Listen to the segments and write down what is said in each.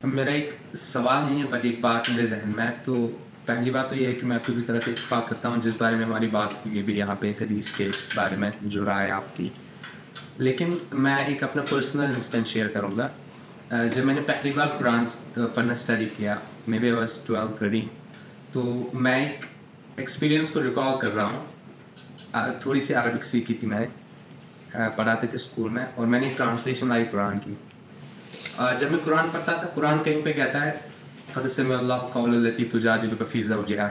میرا ایک سوال نہیں ہے بلکہ ایک بات میرے ذہن میں. تو پہلی بات تو یہ ہے کہ میں پوری طرح سے اتفاق کرتا ہوں جس بارے میں ہماری بات ہوئی بھی یہاں پہ حدیث کے بارے میں جو رائے آپ کی. لیکن میں ایک اپنا پرسنل انسٹنٹ شیئر کروں گا. جب میں نے پہلی بار قرآن پڑھنا اسٹڈی کیا مے بی واز 12-13 تو میں ایک ایکسپیرئنس کو ریکال کر رہا ہوں. تھوڑی سی عربک سیکھی تھی میں پڑھاتے تھے اسکول میں اور میں نے ایک ٹرانسلیشن لائی قرآن کی. جب میں قرآن پڑھتا تھا قرآن کہیں پہ کہتا ہے قد سمع اللہ قول التی تجادلک فی زوجہا,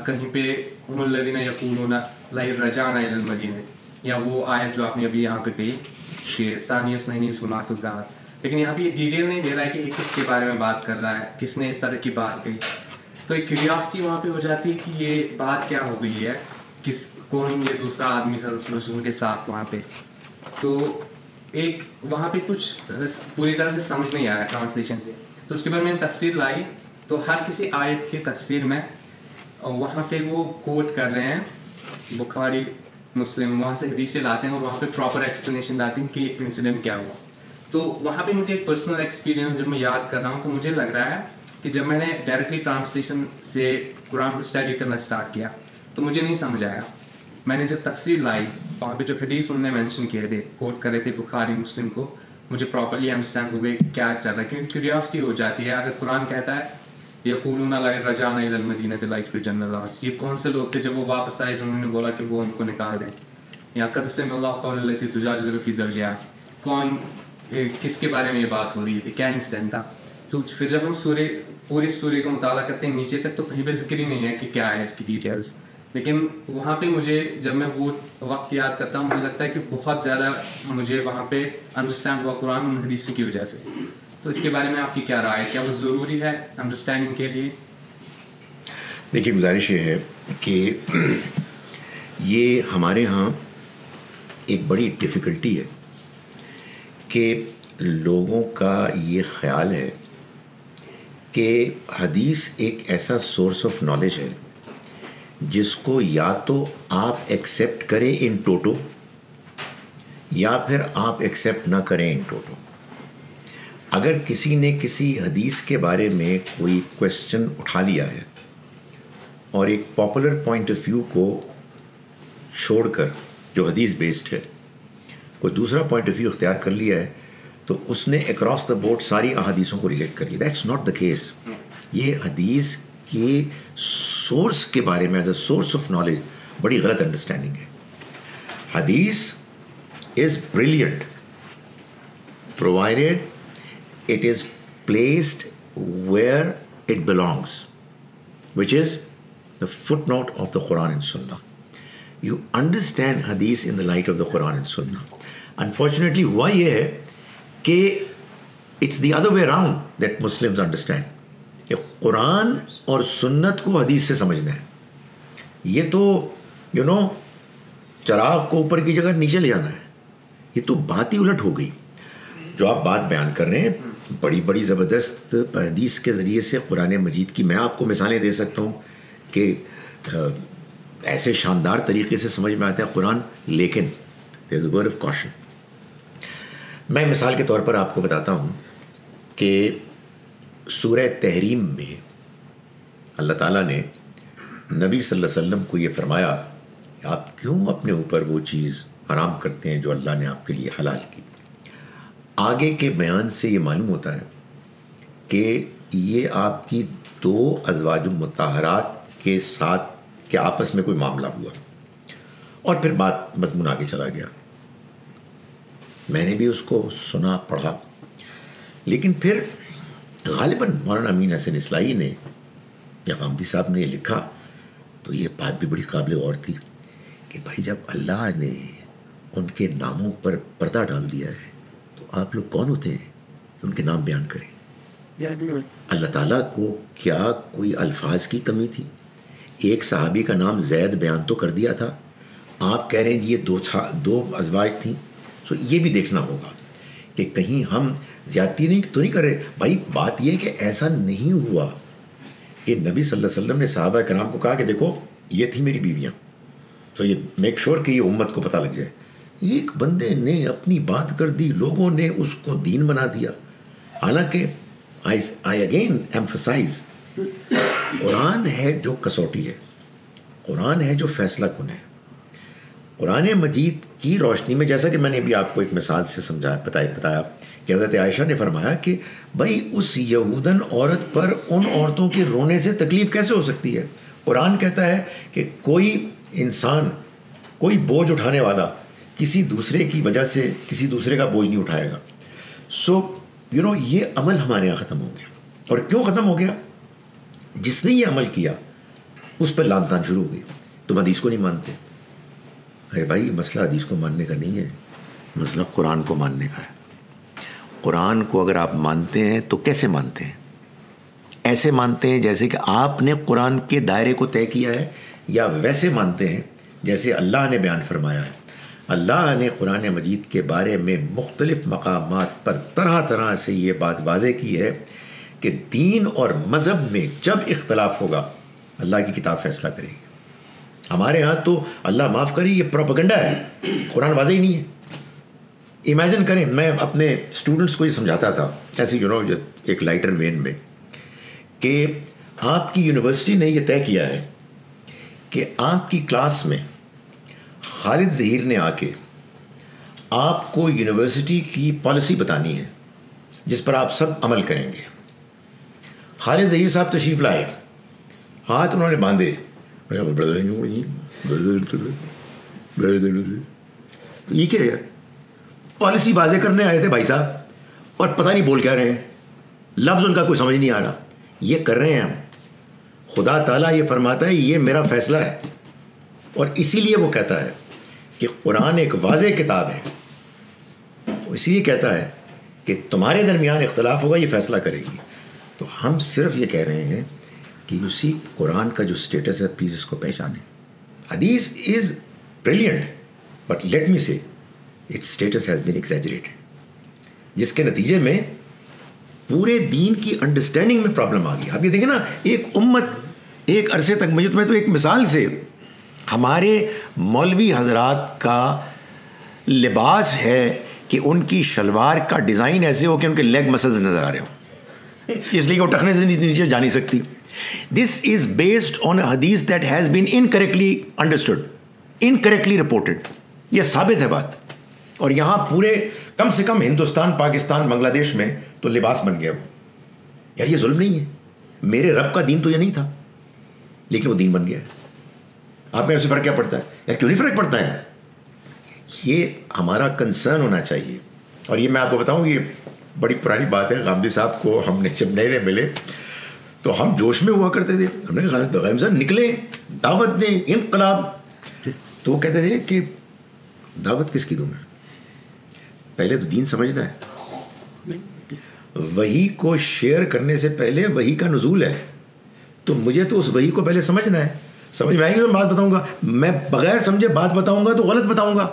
کہیں پہ هم الذین یقولون لئن رجعنا الی المدینہ, یا وہ آیت جو آپ نے ابھی یہاں پہ کہی شیر ثانی اثنین صنعت الدار. لیکن یہاں پہ یہ ڈیٹیل نہیں دے رہا ہے کہ یہ کس کے بارے میں بات کر رہا ہے, کس نے اس طرح کی بات کہی. تو ایک کیوریاسٹی وہاں پہ ہو جاتی ہے کہ یہ بات کیا ہو گئی ہے, کون یہ دوسرا آدمی تھا رسول کے ساتھ وہاں پہ. تو ایک وہاں پہ کچھ پوری طرح سے سمجھ نہیں آیا ٹرانسلیشن سے. تو اس کے بعد میں نے تفسیر لائی تو ہر کسی آیت کی تفسیر میں وہاں پہ وہ کوٹ کر رہے ہیں بخاری مسلم, وہاں سے حدیثیں لاتے ہیں اور وہاں پہ پراپر ایکسپلینیشن لاتے ہیں کہ انسیڈنٹ کیا ہوا. تو وہاں پہ مجھے ایک پرسنل ایکسپیرینس جب میں یاد کر رہا ہوں تو مجھے لگ رہا ہے کہ جب میں نے ڈائریکٹلی ٹرانسلیشن سے قرآن کو اسٹڈی کرنا اسٹارٹ کیا تو مجھے نہیں سمجھ آیا. میں نے جب تفسیر لائی وہاں پہ جو حدیث انہوں نے مینشن کیے تھے کوٹ کر رہے تھے بخاری مسلم کو, مجھے پراپرلی انڈرسٹینڈ ہو گئی کیا چل رہا ہے. کیونکہ کیوریاسٹی ہو جاتی ہے. اگر قرآن کہتا ہے یقولون لئن رجعنا الی المدینہ لایخرجن الناس, یہ کون سے لوگ تھے جب وہ واپس آئے جنہوں نے بولا کہ وہ ان کو نکال دیں. یا قد سمع اللہ قول التی تجادلک فی زوجہا, کون کس کے بارے میں یہ بات ہو رہی تھی, کیا انسیڈنٹ تھا. تو پھر جب ہم پوری سورہ کو مطالعہ کرتے ہیں نیچے تک تو کہیں پہ ذکر ہی نہیں ہے کہ کیا ہے اس کی ڈیٹیلس. لیکن وہاں پہ مجھے جب میں وہ وقت یاد کرتا ہوں مجھے لگتا ہے کہ بہت زیادہ مجھے وہاں پہ انڈرسٹینڈ ہوا قرآن ان حدیثوں کی وجہ سے. تو اس کے بارے میں آپ کی کیا رائے ہے, کیا وہ ضروری ہے انڈرسٹینڈنگ کے لیے؟ دیکھیے گزارش یہ ہے کہ یہ ہمارے ہاں ایک بڑی ڈیفیکلٹی ہے کہ لوگوں کا یہ خیال ہے کہ حدیث ایک ایسا سورس آف نالج ہے جس کو یا تو آپ ایکسیپٹ کریں ان ٹوٹو یا پھر آپ ایکسیپٹ نہ کریں ان ٹوٹو. اگر کسی نے کسی حدیث کے بارے میں کوئی کویسچن اٹھا لیا ہے اور ایک پاپولر پوائنٹ آف ویو کو چھوڑ کر جو حدیث بیسڈ ہے کوئی دوسرا پوائنٹ آف ویو اختیار کر لیا ہے تو اس نے اکراس دا بورڈ ساری احادیثوں کو ریجیکٹ کر لیا. That's not the case. یہ حدیث کے سورس کے بارے میں as a source of knowledge بڑی غلط انڈرسٹینڈنگ ہے. حدیث is brilliant provided it is placed where it belongs, which is the footnote of the Quran and Sunnah. You understand hadith in the light of the Quran and Sunnah. Unfortunately ہوا یہ ہے کہ it's the other way around that Muslims understand کہ قرآن اور سنت کو حدیث سے سمجھنا ہے. یہ تو چراغ کو اوپر کی جگہ نیچے لے جانا ہے. یہ تو بات ہی الٹ ہو گئی. جو آپ بات بیان کر رہے ہیں بڑی بڑی زبردست حدیث کے ذریعے سے قرآن مجید کی میں آپ کو مثالیں دے سکتا ہوں کہ ایسے شاندار طریقے سے سمجھ میں آتا ہے قرآن. لیکن there is a word of caution. میں مثال کے طور پر آپ کو بتاتا ہوں کہ سورہ تحریم میں اللہ تعالیٰ نے نبی صلی اللہ علیہ وسلم کو یہ فرمایا کہ آپ کیوں اپنے اوپر وہ چیز حرام کرتے ہیں جو اللہ نے آپ کے لیے حلال کی. آگے کے بیان سے یہ معلوم ہوتا ہے کہ یہ آپ کی دو ازواج مطہرات کے ساتھ کے آپس میں کوئی معاملہ ہوا اور پھر بات مضمون آگے چلا گیا. میں نے بھی اس کو سنا پڑھا, لیکن پھر غالباً مولانا امین حسن اصلاحی نے یا غامدی صاحب نے لکھا تو یہ بات بھی بڑی قابل غور تھی کہ بھائی جب اللہ نے ان کے ناموں پر پردہ ڈال دیا ہے تو آپ لوگ کون ہوتے ہیں کہ ان کے نام بیان کریں. اللہ تعالیٰ کو کیا کوئی الفاظ کی کمی تھی؟ ایک صحابی کا نام زید بیان تو کر دیا تھا, آپ کہہ رہے ہیں جی یہ دو ازواج تھیں. سو یہ بھی دیکھنا ہوگا کہ کہیں ہم زیادتی تو نہیں کر رہے. بھائی بات یہ کہ ایسا نہیں ہوا کہ نبی صلی اللہ علیہ وسلم نے صحابہ کرام کو کہا کہ دیکھو یہ تھی میری بیویاں, تو یہ میک شور کہ یہ امت کو پتہ لگ جائے. ایک بندے نے اپنی بات کر دی, لوگوں نے اس کو دین بنا دیا. حالانکہ آئی اگین ایمفسائز, قرآن ہے جو کسوٹی ہے, قرآن ہے جو فیصلہ کن ہے. قرآن مجید کی روشنی میں, جیسا کہ میں نے ابھی آپ کو ایک مثال سے بتایا کہ حضرت عائشہ نے فرمایا کہ بھائی اس یہودن عورت پر ان عورتوں کے رونے سے تکلیف کیسے ہو سکتی ہے. قرآن کہتا ہے کہ کوئی انسان, کوئی بوجھ اٹھانے والا کسی دوسرے کی وجہ سے کسی دوسرے کا بوجھ نہیں اٹھائے گا. سو یہ عمل ہمارے یہاں ختم ہو گیا. اور کیوں ختم ہو گیا؟ جس نے یہ عمل کیا اس پر لان تان شروع ہو گئی. تم حدیث کو نہیں مانتے. ارے بھائی مسئلہ حدیث کو ماننے کا نہیں ہے, مسئلہ قرآن کو ماننے کا ہے. قرآن کو اگر آپ مانتے ہیں تو کیسے مانتے ہیں؟ ایسے مانتے ہیں جیسے کہ آپ نے قرآن کے دائرے کو طے کیا ہے, یا ویسے مانتے ہیں جیسے اللہ نے بیان فرمایا ہے؟ اللہ نے قرآن مجید کے بارے میں مختلف مقامات پر طرح طرح سے یہ بات واضح کی ہے کہ دین اور مذہب میں جب اختلاف ہوگا اللہ کی کتاب فیصلہ کرے گی. ہمارے ہاں تو اللہ معاف کرے یہ پروپیگنڈا ہے, قرآن واضح ہی نہیں ہے. امیجن کریں, میں اپنے اسٹوڈنٹس کو یہ سمجھاتا تھا ایسے ایک لائٹر وین میں کہ آپ کی یونیورسٹی نے یہ طے کیا ہے کہ آپ کی کلاس میں خالد ظہیر نے آ کے آپ کو یونیورسٹی کی پالیسی بتانی ہے جس پر آپ سب عمل کریں گے. خالد ظہیر صاحب تشریف لائے, ہاتھ انہوں نے باندھے, یہ کیا یار, پالیسی واضح کرنے آئے تھے بھائی صاحب, اور پتہ نہیں بول کیا رہے ہیں, لفظ ان کا کوئی سمجھ نہیں آ رہا. یہ کر رہے ہیں ہم. خدا تعالیٰ یہ فرماتا ہے یہ میرا فیصلہ ہے, اور اسی لیے وہ کہتا ہے کہ قرآن ایک واضح کتاب ہے. اسی لیے کہتا ہے کہ تمہارے درمیان اختلاف ہوگا, یہ فیصلہ کرے گی. تو ہم صرف یہ کہہ رہے ہیں کہ اسی قرآن کا جو اسٹیٹس ہے پلیز اس کو پہچانیں. حدیث is brilliant but let me say it's status has been exaggerated, جس کے نتیجے میں پورے دین کی انڈرسٹینڈنگ میں پرابلم آ گئی. آپ یہ دیکھیں نا, ایک امت ایک عرصے تک, مجھے تمہیں تو ایک مثال سے, ہمارے مولوی حضرات کا لباس ہے کہ ان کی شلوار کا ڈیزائن ایسے ہو کہ ان کے لیگ مسلز نظر آ رہے ہوں, اس لیے وہ ٹخنے سے نیچے جا نہیں سکتی. دس از بیسڈ آن اے حدیث that has been incorrectly understood, incorrectly reported. یہ ثابت ہے بات. اور یہاں پورے کم سے کم ہندوستان, پاکستان, بنگلہ دیش میں تو لباس بن گیا وہ. یار یہ ظلم نہیں ہے, میرے رب کا دین تو یہ نہیں تھا لیکن وہ دین بن گیا ہے. آپ کا اس سے فرق کیا پڑتا ہے یار؟ کیوں نہیں فرق پڑتا ہے؟ یہ ہمارا کنسرن ہونا چاہیے. اور یہ میں آپ کو بتاؤں, یہ بڑی پرانی بات ہے. غامدی صاحب کو ہم نے جب نئے ملے تو ہم جوش میں ہوا کرتے تھے. ہم نے کہا غام صاحب نکلے, دعوت دیں, انقلاب. تو وہ کہتے تھے کہ دعوت کس کی دوں میں, پہلے تو دین سمجھنا ہے. وحی کو شیئر کرنے سے پہلے وحی کا نزول ہے, تو مجھے تو اس وحی کو پہلے سمجھنا ہے. سمجھ میں آئے گی تو بات بتاؤں گا, میں بغیر سمجھے بات بتاؤں گا تو غلط بتاؤں گا.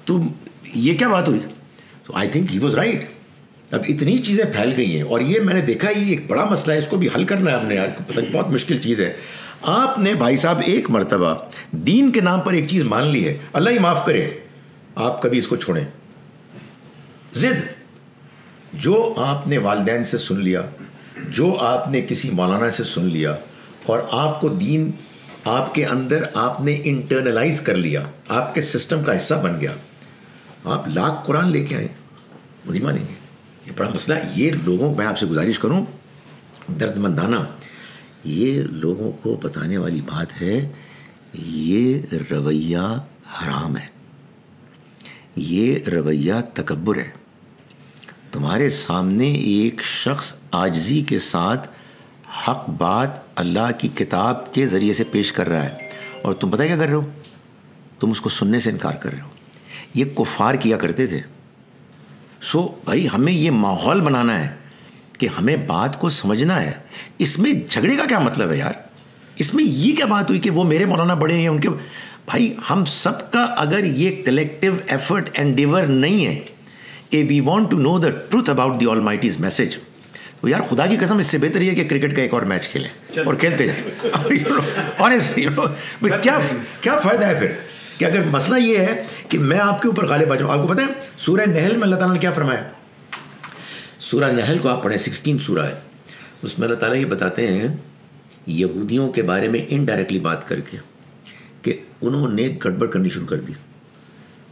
تو یہ کیا بات ہوئی؟ تو I think he was right. اب اتنی چیزیں پھیل گئی ہیں, اور یہ میں نے دیکھا یہ ایک بڑا مسئلہ ہے, اس کو بھی حل کرنا ہے ہم نے. یار پتہ نہیں, بہت مشکل چیز ہے. آپ نے بھائی صاحب ایک مرتبہ دین کے نام پر ایک چیز مان لی ہے, اللہ ہی معاف کرے, آپ کبھی اس کو چھوڑیں. ضد جو آپ نے والدین سے سن لیا, جو آپ نے کسی مولانا سے سن لیا, اور آپ کو دین آپ کے اندر آپ نے انٹرنلائز کر لیا, آپ کے سسٹم کا حصہ بن گیا, آپ لاکھ قرآن لے کے آئیں, وہ نہیں مانیں گے. یہ بڑا مسئلہ ہے. یہ لوگوں, میں آپ سے گزارش کروں درد مندانہ, یہ لوگوں کو بتانے والی بات ہے, یہ رویہ حرام ہے, یہ رویہ تکبر ہے. تمہارے سامنے ایک شخص عاجزی کے ساتھ حق بات اللہ کی کتاب کے ذریعے سے پیش کر رہا ہے, اور تم پتہ کیا کر رہے ہو؟ تم اس کو سننے سے انکار کر رہے ہو. یہ کفار کیا کرتے تھے. سو بھائی ہمیں یہ ماحول بنانا ہے کہ ہمیں بات کو سمجھنا ہے. اس میں جھگڑے کا کیا مطلب ہے یار؟ اس میں یہ کیا بات ہوئی کہ وہ میرے مولانا بڑے ہیں ان کے؟ بھائی ہم سب کا اگر یہ کلیکٹیو ایفرٹ اینڈیور نہیں ہے کہ we want to know the truth about the almighty's message, تو یار خدا کی قسم اس سے بہتر یہ کہ کرکٹ کا ایک اور میچ کھیلیں اور کھیلتے جائیں. آنیسٹلی کیا فائدہ ہے پھر؟ کہ اگر مسئلہ یہ ہے کہ میں آپ کے اوپر غالب آ جاؤں. آپ کو پتہ ہے سورہ نحل میں اللہ تعالیٰ نے کیا فرمایا؟ سورہ نحل کو آپ پڑھیں، 16 سورہ ہے، اس میں اللہ تعالیٰ یہ بتاتے ہیں یہودیوں کے بارے میں انڈائریکٹلی بات کر کے کہ انہوں نے گڑبڑ کرنی شروع کر دی.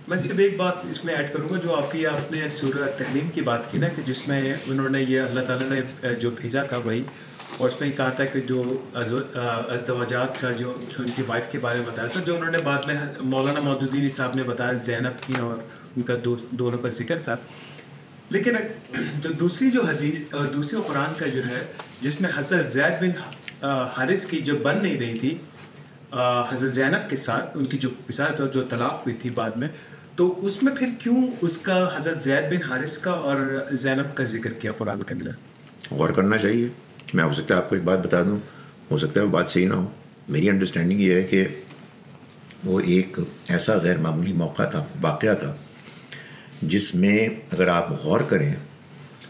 میں صرف ایک بات اس میں ایڈ کروں گا، جو آپ نے سورہ تحریم کی بات کی نا، کہ جس میں انہوں نے یہ اللہ تعالیٰ نے جو بھیجا تھا وہی، اور اس میں کہا تھا کہ جو ازدواجات کا جو ان کی وائف کے بارے میں بتایا تھا، جو انہوں نے بعد میں مولانا مودودی صاحب نے بتایا زینب کی، اور ان کا دونوں کا ذکر تھا. لیکن جو دوسری جو حدیث اور دوسری قرآن کا جو ہے، جس میں حضرت زید بن حارث کی جو بن نہیں رہی تھی حضرت زینب کے ساتھ، ان کی جو طلاق ہوئی تھی بعد میں، تو اس میں پھر کیوں اس کا حضرت زید بن حارث کا اور زینب کا ذکر کیا قرآن کے اندر؟ غور کرنا چاہیے. میں ہو سکتا ہے آپ کو ایک بات بتا دوں، ہو سکتا ہے وہ بات صحیح نہ ہو. میری انڈرسٹینڈنگ یہ ہے کہ وہ ایک ایسا غیر معمولی موقع تھا، واقعہ تھا، جس میں اگر آپ غور کریں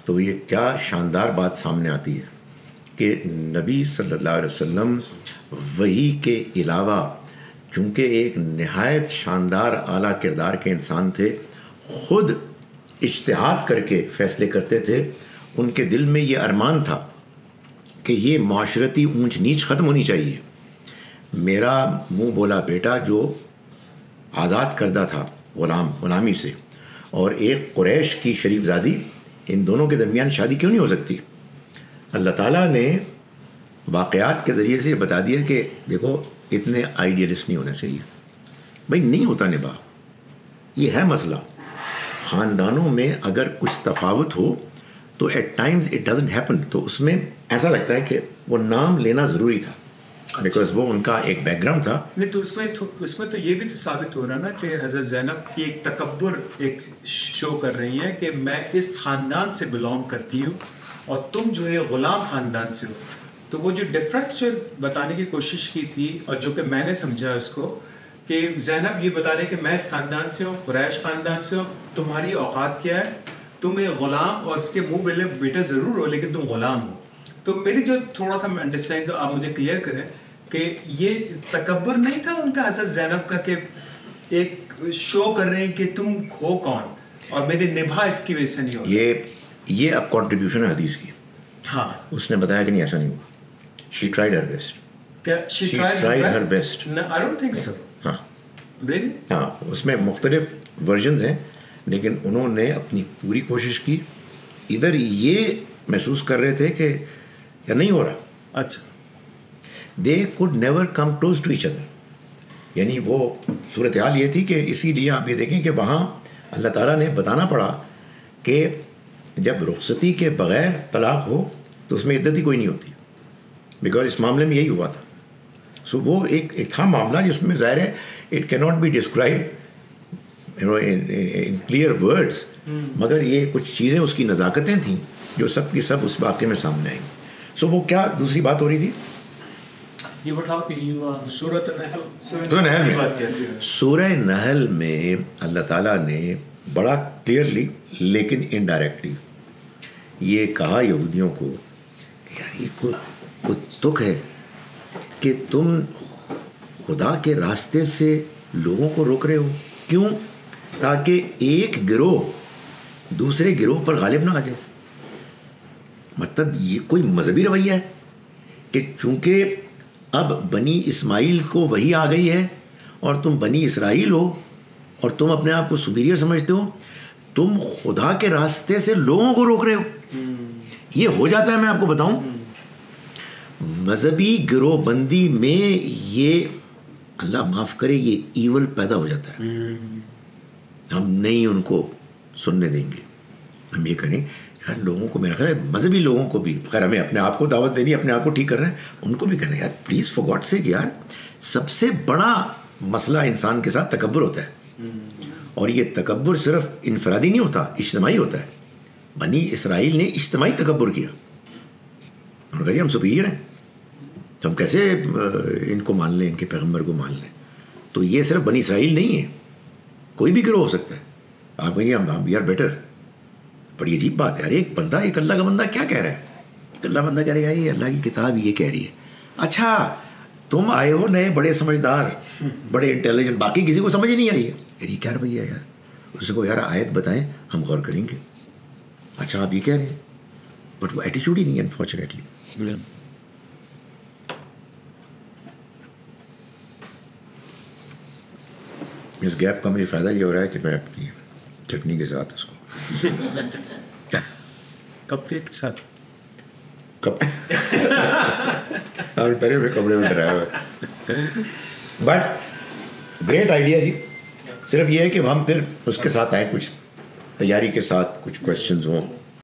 تو یہ کیا شاندار بات سامنے آتی ہے کہ نبی صلی اللہ علیہ وسلم وحی کے علاوہ چونکہ ایک نہایت شاندار اعلیٰ کردار کے انسان تھے، خود اجتہاد کر کے فیصلے کرتے تھے. ان کے دل میں یہ ارمان تھا کہ یہ معاشرتی اونچ نیچ ختم ہونی چاہیے. میرا منہ بولا بیٹا جو آزاد کردہ تھا غلامی سے، اور ایک قریش کی شریف زادی، ان دونوں کے درمیان شادی کیوں نہیں ہو سکتی؟ اللہ تعالیٰ نے واقعات کے ذریعے سے بتا دیا کہ دیکھو اتنے آئیڈیلسٹ نہیں ہونا چاہیے. بھائی نہیں ہوتا نباہ، یہ ہے مسئلہ. خاندانوں میں اگر کچھ تفاوت ہو تو at times it doesn't happen, تو اس میں ایسا لگتا ہے کہ وہ نام لینا ضروری تھا، بیکاز وہ ان کا ایک بیک گراؤنڈ تھا. نہیں تو اس میں تو یہ بھی تو ثابت ہو رہا نا کہ حضرت زینب کی ایک تکبر ایک شو کر رہی ہیں کہ میں اس خاندان سے بلانگ کرتی ہوں اور تم جو ہے غلام خاندان سے ہو. تو وہ جو ڈفرینس جو بتانے کی کوشش کی تھی، اور جو کہ میں نے سمجھا اس کو، کہ زینب یہ بتا رہے کہ میں اس خاندان سے ہوں، قریش خاندان سے ہوں، تمہاری اوقات کیا ہے، تم ایک غلام، اور اس کے منہ بلے بیٹا ضرور ہو لیکن تم غلام ہو. تو میری جو تھوڑا سا انڈرسٹینڈ آپ مجھے کلیئر کریں کہ یہ تکبر نہیں تھا ان کا حضرت زینب کا، کہ ایک شو کر رہے ہیں کہ تم ہو کون اور میرے نبھا اس کی وجہ سے نہیں ہو. یہ اب کنٹریبیوشن ہے حدیث کی. ہاں اس نے بتایا کہ نہیں ایسا نہیں ہوا. She tried her best. She tried her best. No, I don't think so. ہاں Really? ہاں، اس میں مختلف ورژنز ہیں، لیکن انہوں نے اپنی پوری کوشش کی. ادھر یہ محسوس کر رہے تھے کہ یا نہیں ہو رہا. اچھا. They could never come close to each other. یعنی وہ صورتحال یہ تھی کہ اسی لیے آپ یہ دیکھیں کہ وہاں اللہ تعالیٰ نے بتانا پڑا کہ جب رخصتی کے بغیر طلاق ہو تو اس میں عدت ہی کوئی نہیں ہوتی، بیکاز اس معاملے میں یہی ہوا تھا. سو وہ ایک تھا معاملہ جس میں ظاہر ہے it can not be describe in clear words, مگر یہ کچھ چیزیں اس کی نزاکتیں تھیں جو سب کی سب اس واقعے میں سامنے آئیں. سو وہ کیا دوسری بات ہو رہی تھی؟ سورہ نحل میں اللہ تعالیٰ نے بڑا کلیئرلی لیکن انڈائریکٹلی یہ کہا یہودیوں کو کہ یار یہ کوئی تک ہے کہ تم خدا کے راستے سے لوگوں کو روک رہے ہو. کیوں؟ تاکہ ایک گروہ دوسرے گروہ پر غالب نہ آ جائے. مطلب یہ کوئی مذہبی رویہ ہے کہ چونکہ اب بنی اسماعیل کو وہی آ گئی ہے اور تم بنی اسرائیل ہو اور تم اپنے آپ کو سپیریئر سمجھتے ہو، تم خدا کے راستے سے لوگوں کو روک رہے ہو. یہ ہو جاتا ہے. میں آپ کو بتاؤں مذہبی گروہ بندی میں یہ اللہ معاف کرے یہ ایول پیدا ہو جاتا ہے. ہم نہیں ان کو سننے دیں گے. ہم یہ کریں یار لوگوں کو، میرا خیال ہے مذہبی لوگوں کو بھی، خیر ہمیں اپنے آپ کو دعوت دینی، اپنے آپ کو ٹھیک کر رہے ہیں، ان کو بھی کہنا یار پلیز فار گاڈ سیک، یار سب سے بڑا مسئلہ انسان کے ساتھ تکبر ہوتا ہے. اور یہ تکبر صرف انفرادی نہیں ہوتا، اجتماعی ہوتا ہے. بنی اسرائیل نے اجتماعی تکبر کیا. انہوں نے کہا جی ہم سپیریئر ہیں، تو ہم کیسے ان کو مان لیں، ان کے پیغمبر کو مان لیں. تو یہ صرف بنی اسرائیل نہیں ہے، کوئی بھی گروہ ہو سکتا ہے. آپ کہیں ہم وی آر بیٹر. بڑی عجیب بات ہے یار. ایک بندہ، ایک اللہ کا بندہ کیا کہہ رہا ہے؟ ایک اللہ بندہ کہہ رہا ہے یار یہ اللہ کی کتاب یہ کہہ رہی ہے. اچھا تم آئے ہو نئے بڑے سمجھدار، بڑے انٹیلیجنٹ، باقی کسی کو سمجھ ہی نہیں آئی ہے یار یہ کیا رویہ ہے یار. اس کو یار آیت بتائیں ہم غور کریں گے. اچھا آپ یہ کہہ رہے ہیں بٹ وہ ایٹیچیوڈ ہی نہیں ہے انفارچونیٹلی. اس گیپ کا مجھے فائدہ یہ ہو رہا ہے کہ میں اپنی چٹنی کے ساتھ اس کو کپ پلیٹ کے ساتھ پہلے میں کپڑے میں ڈرایا ہوا. بٹ گریٹ آئیڈیا جی. صرف یہ ہے کہ ہم پھر اس کے ساتھ آئیں, کچھ تیاری کے ساتھ, کچھ کویشچنز ہوں